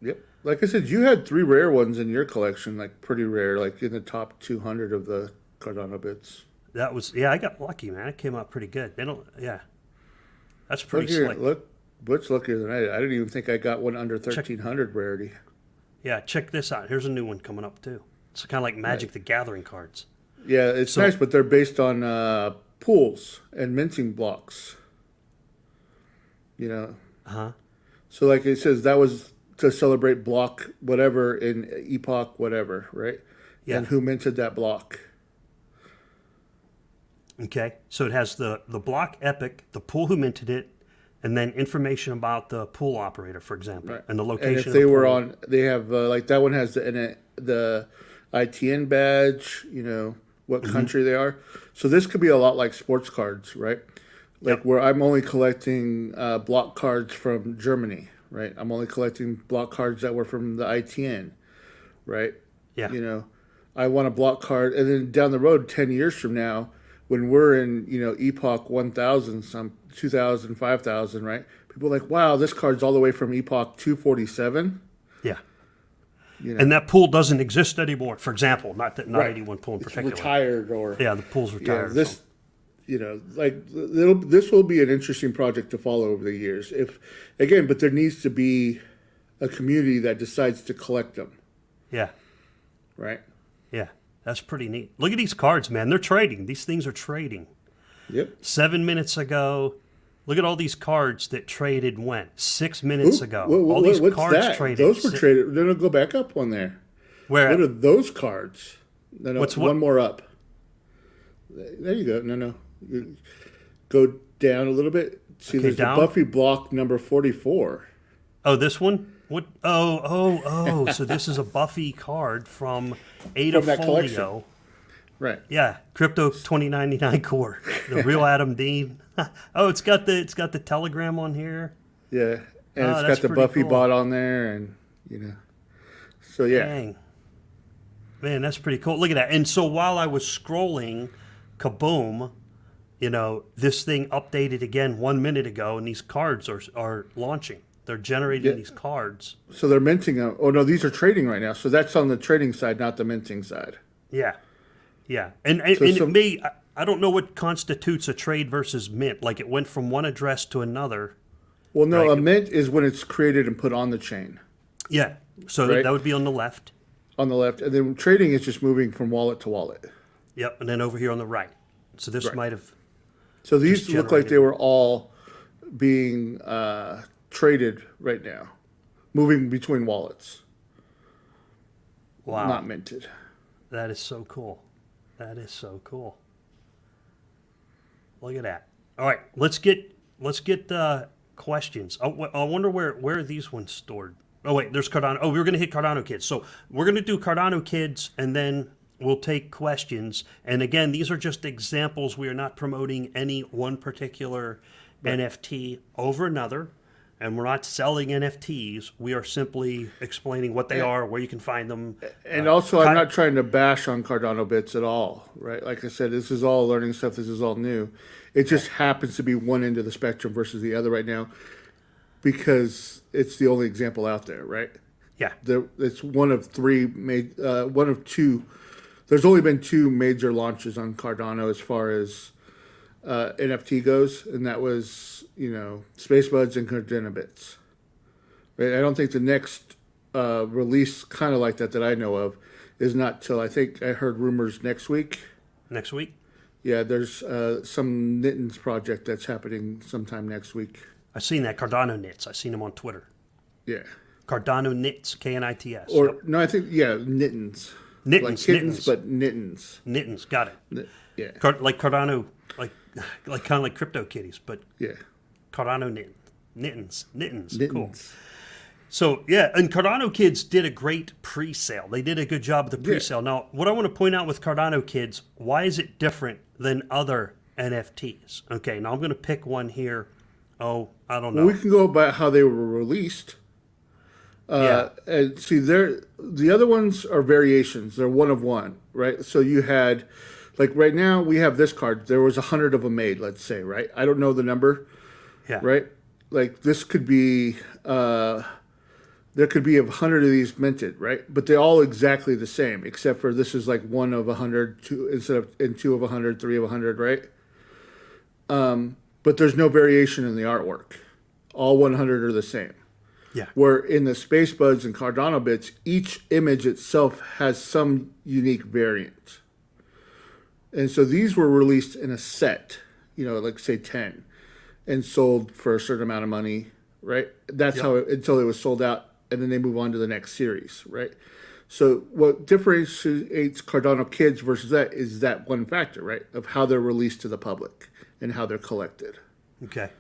Yep. Like I said, you had 3 rare ones in your collection, like pretty rare, like in the top 200 of the Cardano bits. That was, I got lucky, man. It came out pretty good. That's pretty slick. Look, Butch luckier than I did. I didn't even think I got one under 1,300 rarity. Yeah, check this out. Here's a new one coming up too. It's kind of like Magic the Gathering cards. Yeah, it's nice, but they're based on pools and minting blocks. You know. Uh-huh. So like it says that was to celebrate block whatever in epoch whatever, right? Yeah. And who minted that block? Okay, so it has the block epic, the pool who minted it, and then information about the pool operator, for example, Right. and the location. And if of they the were pool. on, they have like that one has the ITN badge. You know what country they are. So this could be a lot like sports cards, right? Like where I'm only collecting block cards from Germany, right? I'm only collecting block cards that were from the ITN, right? Yeah. You know, I want a block card, and then down the road, 10 years from now, when we're in, you know, Epoch 1000, some 2000, 5000, right? People are like, wow, this card's all the way from Epoch 247. Yeah. You know, And that pool doesn't exist anymore. For example, not Right. 81 pool in it's particular. retired or Yeah, the pool's yeah, retired. this, you know, like this will be an interesting project to follow over the years. If again, but there needs to be a community that decides to collect them, Yeah, right? yeah, that's pretty neat. Look at these cards, man. They're trading. These things are trading. Yep. 7 minutes ago, look at all these cards that traded when? 6 minutes ago. Whoa, all these what's cards that? traded. Those were traded. Then go back up one there. Where? What are those cards? No, What's one what? more up. There you go. No. You go down a little bit. See, Okay, there's down? the Buffy block number 44. Oh, this one? What? Oh. So this is a Buffy card from Ada From that collection. Folio. Right. Yeah, Crypto 2099 core. The real Adam Dean. Oh, it's got the telegram on here. Yeah. And Oh, it's that's got the pretty Buffy cool. bot on there, and you know. So yeah. Dang. Man, that's pretty cool. Look at that. And so while I was scrolling, kaboom, you know, this thing updated again 1 minute ago, and these cards are launching. They're generating these cards. So they're minting them. Oh no, these are trading right now. So that's on the trading side, not the minting side. Yeah. Yeah. And it may, I don't know what constitutes a trade versus mint. Like it went from one address to another. Well, no, Right. a mint is when it's created and put on the chain Yeah. So Right. that would be on the left. on the left, and then trading is just moving from wallet to wallet. Yep. And then over here on the right. So this Right. might have, So these Just look like they generated. were all being traded right now, moving between wallets, wow. not minted. That is so cool. That is so cool. Look at that. All right, let's get questions. I wonder where are these ones stored. Oh wait, there's Cardano. Oh, we were gonna hit Cardano Kids. So we're gonna do Cardano Kids, and then we'll take questions. And again, these are just examples. We are not promoting any one particular NFT over another. And we're not selling NFTs. We are simply explaining what they are, where you can find them. And also, I'm not trying to bash on Cardano Bits at all, right? Like I said, this is all learning stuff. This is all new. It just happens to be one end of the spectrum versus the other right now because it's the only example out there, right? Yeah. It's one of one of two. There's only been two major launches on Cardano as far as NFT goes, and that was, you know, Space Buds and Cardano Bits. Right? I don't think the next release kind of like that I know of is not till I think I heard rumors next week. Next week? Yeah, there's some Nittins project that's happening sometime next week. I've seen that. Cardano Knits. I've seen them on Twitter. Yeah. Cardano Knits, Knits. Or, Yep. no, I think, yeah, Nittins. Knittens, Like kittens, Knittens. but Nittins. Knittens, got it. Yeah. Like Cardano, like kind of like Crypto Kitties, but Yeah. Cardano Knittens. Cool. Nittins. So, yeah, and Cardano Kids did a great pre-sale. They did a good job of the pre-sale. Now, what I want to point out with Cardano Kids, why is it different than other NFTs? Okay, now I'm going to pick one here. Oh, I don't know. Well, we can go about how they were released. Yeah. And see, the other ones are variations. They're one of one, right? So you had, like right now, we have this card. There was 100 of them made, let's say, right? I don't know the number, Yeah. right? Like this could be, there could be 100 of these minted, right? But they're all exactly the same, except for this is like one of 100, two instead of and two of 100, three of 100, right? But there's no variation in the artwork. All 100 are the same. Yeah. Where in the Space Buds and Cardano Bits, each image itself has some unique variant. And so these were released in a set, like say 10, and sold for a certain amount of money, right? That's Yep. how until it was sold out, and then they move on to the next series, right? So what differentiates Cardano Kids versus that is that one factor, right? Of how they're released to the public and how they're collected. Okay.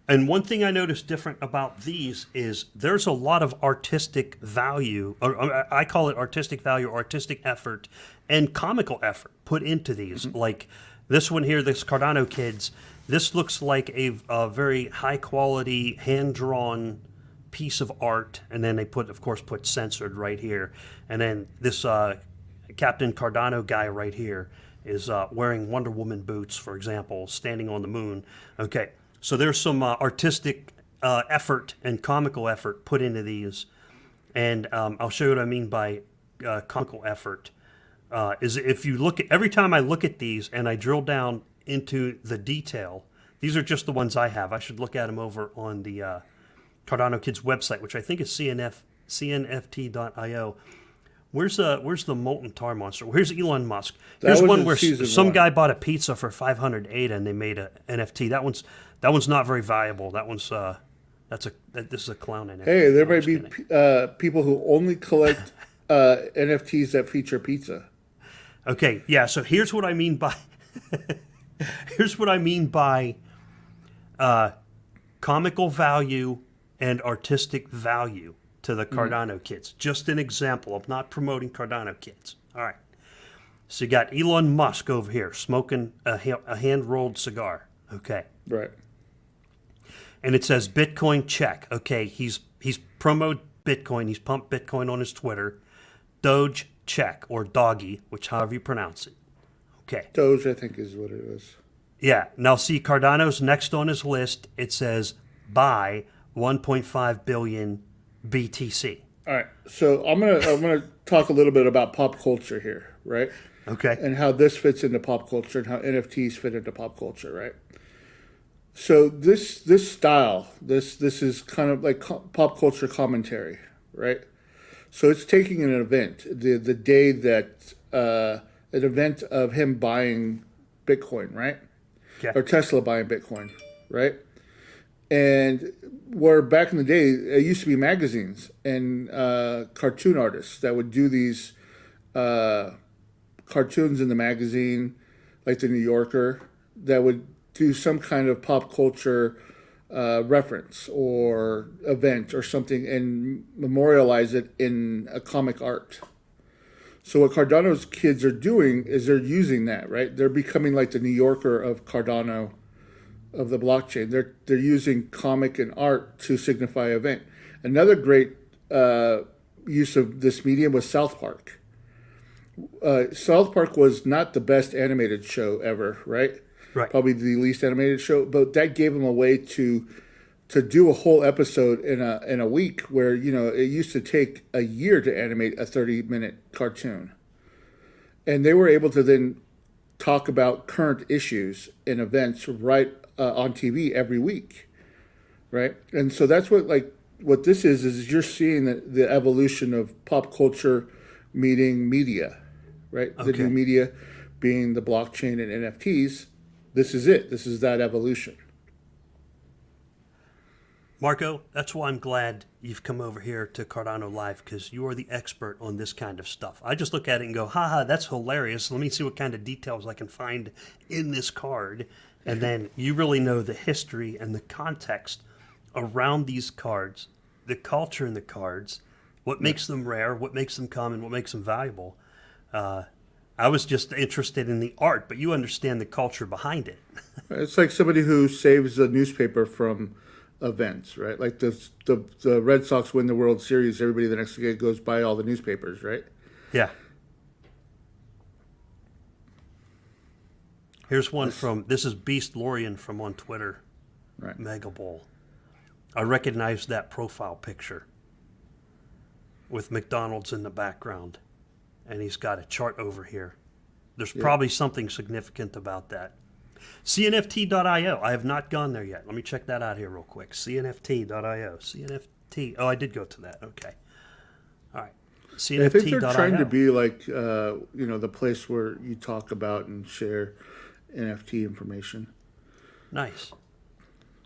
And one thing I noticed different about these is there's a lot of artistic value, or I call it artistic value, artistic effort, and comical effort put into these. Like this one here, this Cardano Kids, this looks like a very high quality, hand-drawn piece of art, and then they of course put censored right here. And then this Captain Cardano guy right here is wearing Wonder Woman boots, for example, standing on the moon. Okay. So there's some artistic effort and comical effort put into these, and I'll show you what I mean by comical effort. Is if you look at every time I look at these and I drill down into the detail, these are just the ones I have. I should look at them over on the Cardano Kids website, which I think is cnft.io. Where's the molten tar monster? Here's Elon Musk. Here's one where some guy bought a pizza for 500 ADA and they made a NFT. That one's not very valuable. That one's this is a clown NFT. Hey, there might be people who only collect NFTs that feature pizza. Okay, yeah. So here's what I mean by comical value and artistic value to the Cardano Kids. Just an example. I'm not promoting Cardano Kids. All right. So you got Elon Musk over here smoking a hand-rolled cigar. Okay. Right. And it says Bitcoin check. Okay, he's promoted Bitcoin. He's pumped Bitcoin on his Twitter. Doge check, or doggy, which however you pronounce it. Okay. Doge, I think, is what it is. Yeah. Now see, Cardano's next on his list. It says buy 1.5 billion BTC. All right. So I'm gonna talk a little bit about pop culture here, right? Okay. And how this fits into pop culture and how NFTs fit into pop culture, right? So this style, this is kind of like pop culture commentary, right? So it's taking an event, the day that an event of him buying Bitcoin, right? Okay. Or Tesla buying Bitcoin, right? And where back in the day, it used to be magazines and cartoon artists that would do these cartoons in the magazine, like the New Yorker, that would do some kind of pop culture reference or event or something and memorialize it in a comic art. So what Cardano's Kids are doing is they're using that, right? They're becoming like the New Yorker of Cardano, of the blockchain. They're using comic and art to signify event. Another great use of this medium was South Park. South Park was not the best animated show ever, right? Right. Probably the least animated show, but that gave them a way to do a whole episode in a week, where it used to take a year to animate a 30-minute cartoon, and they were able to then talk about current issues and events right on TV every week, right? And so that's what this is you're seeing the evolution of pop culture meeting media, right? Okay. The new media being the blockchain and NFTs. This is it. This is that evolution. Marco, that's why I'm glad you've come over here to Cardano Live, because you are the expert on this kind of stuff. I just look at it and go, haha, that's hilarious. Let me see what kind of details I can find in this card. And then you really know the history and the context around these cards, the culture in the cards, what makes them rare, what makes them common, what makes them valuable. I was just interested in the art, but you understand the culture behind it. It's like somebody who saves a newspaper from events, right? Like the Red Sox win the World Series, everybody the next day goes buy all the newspapers, right? Yeah. Here's one this is Beast Lorian from on Twitter. Right. Mega Bowl. I recognize that profile picture with McDonald's in the background. And he's got a chart over here. There's probably something significant about that. CNFT.io. I have not gone there yet. Let me check that out here real quick. CNFT.io. CNFT. Oh, I did go to that. Okay. All right. CNFT.io. I think they're trying to be like, the place where you talk about and share NFT information. Nice.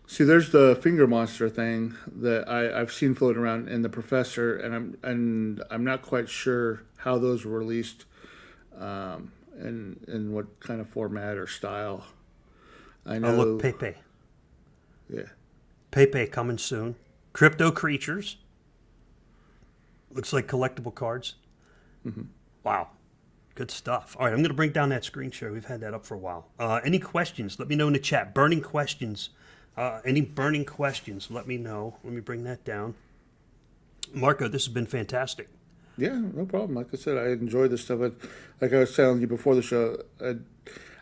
See, there's the finger monster thing that I've seen floating around in the professor, and I'm not quite sure how those were released, and in what kind of format or style. I know. Oh, look, Pepe. Yeah. Pepe coming soon. Crypto creatures. Looks like collectible cards. Mm-hmm. Wow. Good stuff. All right, I'm going to bring down that screen share. We've had that up for a while. Any questions? Let me know in the chat. Burning questions. Any burning questions? Let me know. Let me bring that down. Marco, this has been fantastic. Yeah, no problem. Like I said, I enjoy this stuff. Like I was telling you before the show,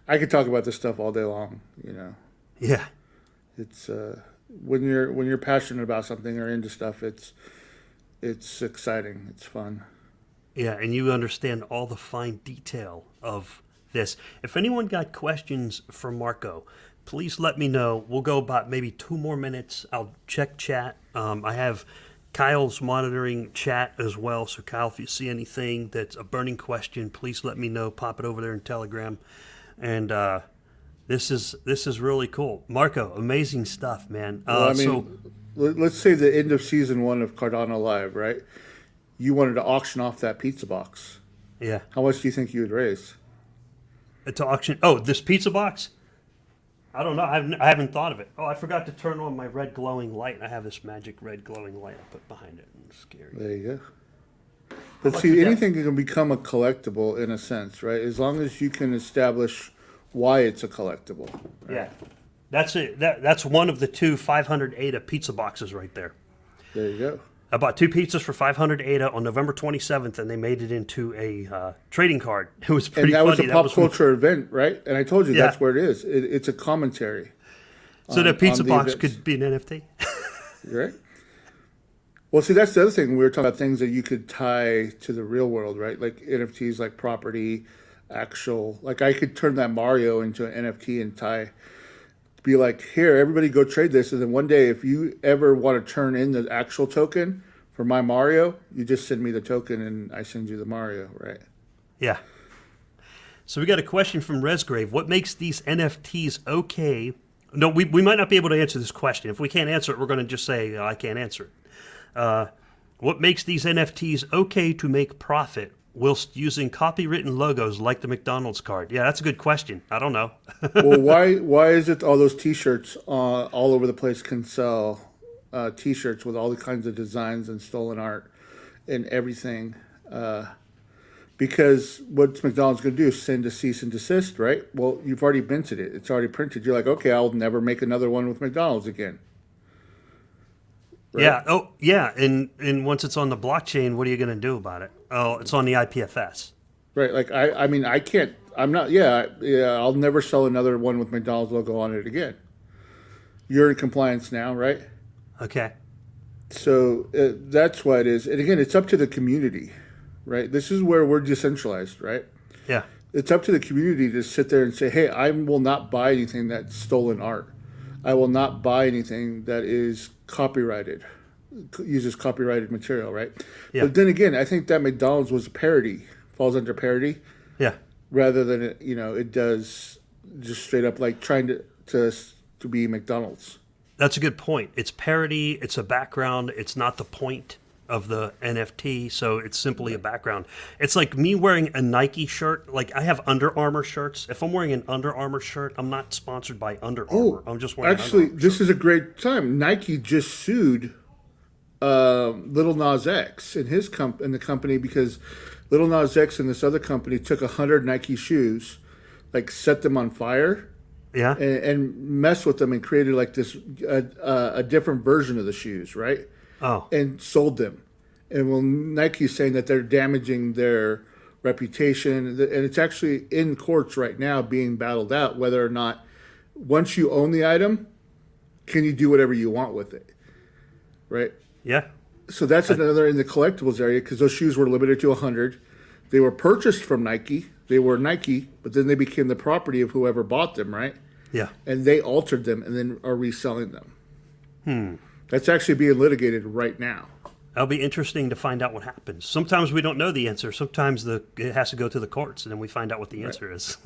I could talk about this stuff all day long. Yeah. It's when you're passionate about something or into stuff, it's exciting. It's fun. Yeah, and you understand all the fine detail of this. If anyone got questions for Marco, please let me know. We'll go about maybe 2 more minutes. I'll check chat. I have Kyle's monitoring chat as well. So Kyle, if you see anything that's a burning question, please let me know. Pop it over there in Telegram. And this is really cool. Marco, amazing stuff, man. Let's say the end of season 1 of Cardano Live, right? You wanted to auction off that pizza box. Yeah. How much do you think you would raise? To auction? Oh, this pizza box? I don't know. I haven't thought of it. Oh, I forgot to turn on my red glowing light. I have this magic red glowing light I put behind it. It's scary. There you go. But see, anything can become a collectible in a sense, right? As long as you can establish why it's a collectible. Right? Yeah. That's it. That's one of the 2 500 ADA pizza boxes right there. There you go. I bought 2 pizzas for 500 ADA on November 27th, and they made it into a trading card. It was pretty funny. And that was a pop culture event, right? And I told you that's where it is. It's a commentary. So the pizza box could be an NFT? Right. Well, see, that's the other thing. We were talking about things that you could tie to the real world, right? Like NFTs, like property, actual. Like I could turn that Mario into an NFT and be like, here, everybody go trade this. And then one day, if you ever want to turn in the actual token for my Mario, you just send me the token and I send you the Mario, right? Yeah. So we got a question from Resgrave. What makes these NFTs okay? No, we might not be able to answer this question. If we can't answer it, we're going to just say, I can't answer it. What makes these NFTs okay to make profit whilst using copywritten logos like the McDonald's card? Yeah, that's a good question. I don't know. Well, why is it all those T-shirts all over the place can sell T-shirts with all the kinds of designs and stolen art and everything? Because what's McDonald's going to do is send a cease and desist, right? Well, you've already minted it. It's already printed. You're like, okay, I'll never make another one with McDonald's again. Right? Yeah. Oh, yeah. And once it's on the blockchain, what are you going to do about it? Oh, it's on the IPFS. Right. Like, I mean, I can't, I'm not, I'll never sell another one with McDonald's logo on it again. You're in compliance now, right? Okay. So that's why it is. And again, it's up to the community, right? This is where we're decentralized, right? Yeah. It's up to the community to sit there and say, hey, I will not buy anything that's stolen art. I will not buy anything that is copyrighted, uses copyrighted material, right? Yeah. But then again, I think that McDonald's was a parody, falls under parody. Yeah. Rather than, it does just straight up like trying to be McDonald's. That's a good point. It's parody. It's a background. It's not the point of the NFT, so it's simply a background. It's like me wearing a Nike shirt. Like I have Under Armour shirts. If I'm wearing an Under Armour shirt, I'm not sponsored by Under Armour. I'm just wearing. Actually, this is a great time. Nike just sued Little Nas X and the company because Little Nas X and this other company took 100 Nike shoes, like set them on fire. Yeah. And messed with them and created like this a different version of the shoes, right? Oh. And sold them. And well, Nike's saying that they're damaging their reputation, and it's actually in courts right now being battled out whether or not once you own the item, can you do whatever you want with it, right? Yeah. So that's another in the collectibles area because those shoes were limited to 100. They were purchased from Nike. They were Nike, but then they became the property of whoever bought them, right? Yeah. and they altered them and then are reselling them. That's actually being litigated right now. That'll be interesting to find out what happens. Sometimes we don't know the answer. Sometimes it has to go to the courts, and then we find out what the answer is.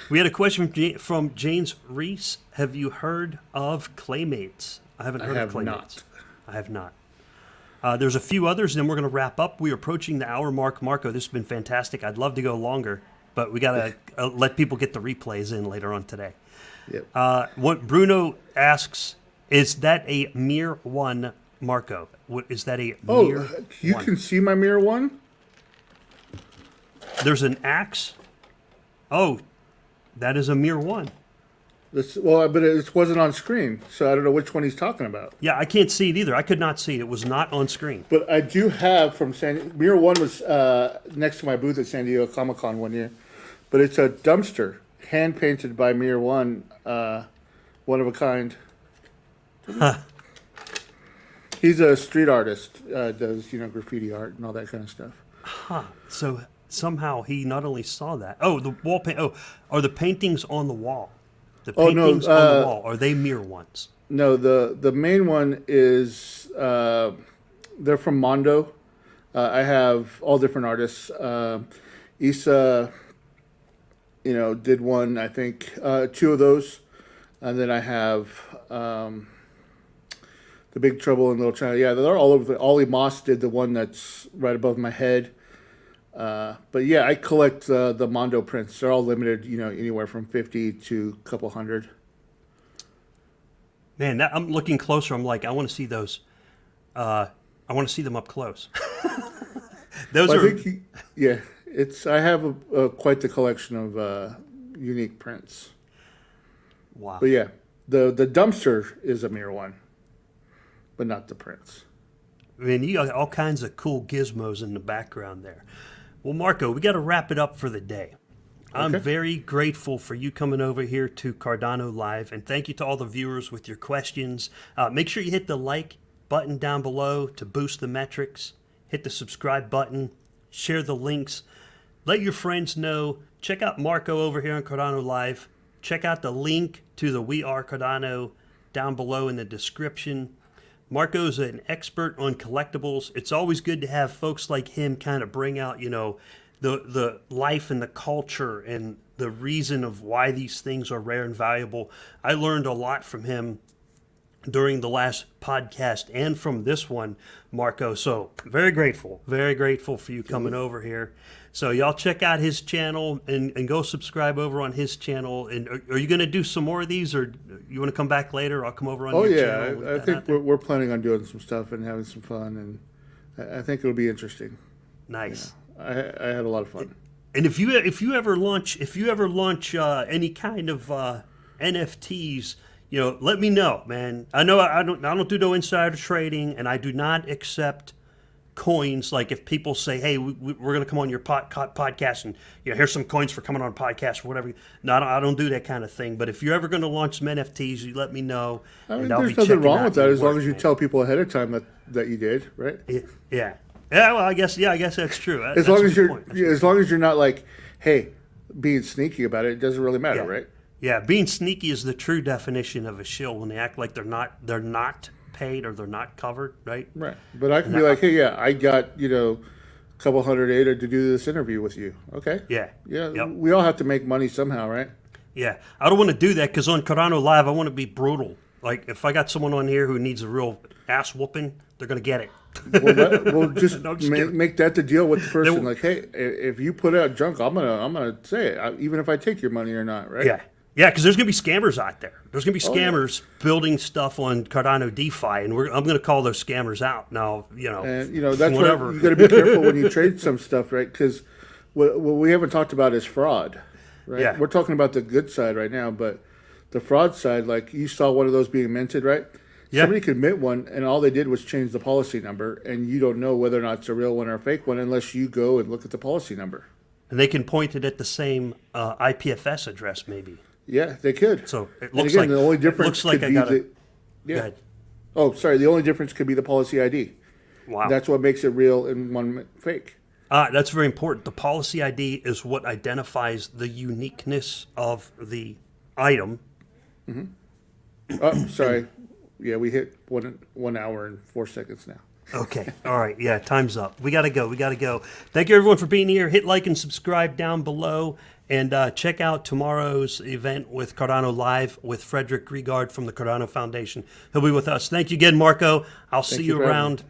We had a question from James Reese. Have you heard of Claymates? I haven't heard of Claymates. Not. I have not. There's a few others, and then we're going to wrap up. We're approaching the hour mark. Marco, this has been fantastic. I'd love to go longer, but we got to let people get the replays in later on today. Yep. What Bruno asks, is that a Mir 1, Marco? What is that a Mir you 1? can see my Mir 1? There's an axe. Oh, that is a Mir 1. But it wasn't on screen, so I don't know which one he's talking about. Yeah, I can't see it either. I could not see it. It was not on screen. But I do have from Mir 1 was next to my booth at San Diego Comic-Con one year. But it's a dumpster, hand-painted by Mir 1, one of a kind. Huh. He's a street artist, does graffiti art and all that kind of stuff. Huh. So somehow he not only saw that. Oh, the wall paint. Oh, are the paintings on the wall? The paintings on the wall, are they Mir 1s? No, the main one is they're from Mondo. I have all different artists. Issa, did one. I think 2 of those, and then I have the Big Trouble in Little China. Yeah, they're all over. Ollie Moss did the one that's right above my head. But yeah, I collect the Mondo prints. They're all limited, anywhere from 50 to a couple hundred. Man, I'm looking closer. I'm like, I want to see those. I want to see them up close. Those well, are. I have quite the collection of unique prints. Wow. But yeah, the dumpster is a Mir 1, but not the prints. I mean, you got all kinds of cool gizmos in the background there. Well, Marco, we got to wrap it up for the day. I'm very grateful for you coming over here to Cardano Live, and thank you to all the viewers with your questions. Make sure you hit the like button down below to boost the metrics. Hit the subscribe button. Share the links. Let your friends know. Check out Marco over here on Cardano Live. Check out the link to the We Are Cardano down below in the description. Marco's an expert on collectibles. It's always good to have folks like him kind of bring out, the life and the culture and the reason of why these things are rare and valuable. I learned a lot from him during the last podcast and from this one, Marco. So very grateful for you coming over here. So y'all check out his channel and go subscribe over on his channel. And are you going to do some more of these, or you want to come back later? I'll come over on your channel. I think we're planning on doing some stuff and having some fun, and I think it'll be interesting. Nice. Yeah, I had a lot of fun. And if you ever launch any kind of NFTs, let me know, man. I know I don't do no insider trading, and I do not accept coins. Like if people say, hey, we're going to come on your podcast and here's some coins for coming on podcast or whatever. No, I don't do that kind of thing. But if you're ever going to launch some NFTs, you let me know. I mean, there's nothing wrong with that as long as you tell people ahead of time that you did, right? Yeah. Well, I guess that's true. As long as you're not like, hey, being sneaky about it, it doesn't really matter, right? Yeah, being sneaky is the true definition of a shill when they act like they're not paid or they're not covered, right? Right. But I can be like, hey, yeah, I got, a couple hundred ADA to do this interview with you. Okay. Yeah. Yeah. Yep. We all have to make money somehow, right? Yeah. I don't want to do that because on Cardano Live, I want to be brutal. Like if I got someone on here who needs a real ass whooping, they're going to get it. We'll just make that the deal with the person. Like, hey, if you put out junk, I'm gonna say it, even if I take your money or not, right? Yeah. Yeah, because there's going to be scammers out there. There's going to be scammers building stuff on Cardano DeFi, and I'm going to call those scammers out. Now, and that's whatever. Why you got to be careful when you trade some stuff, right? Because what we haven't talked about is fraud, right? Yeah. We're talking about the good side right now, but the fraud side, like you saw one of those being minted, right? Yeah. Somebody could mint one, and all they did was change the policy number, and you don't know whether or not it's a real one or a fake one unless you go and look at the policy number. And they can point it at the same IPFS address, maybe. Yeah, they could. So it looks like the only difference could be the only difference could be the policy ID. Wow, that's what makes it real and one fake. That's very important. The policy ID is what identifies the uniqueness of the item. Oh, sorry. Yeah, we hit 1 hour and 4 seconds now. Okay. All right. Yeah, time's up. We got to go. We got to go. Thank you, everyone, for being here. Hit like and subscribe down below. And check out tomorrow's event with Cardano Live with Frederick Griegard from the Cardano Foundation. He'll be with us. Thank you again, Marco. I'll see you you for having around.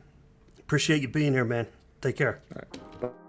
Appreciate you being here, man. Take care. All right. Bye.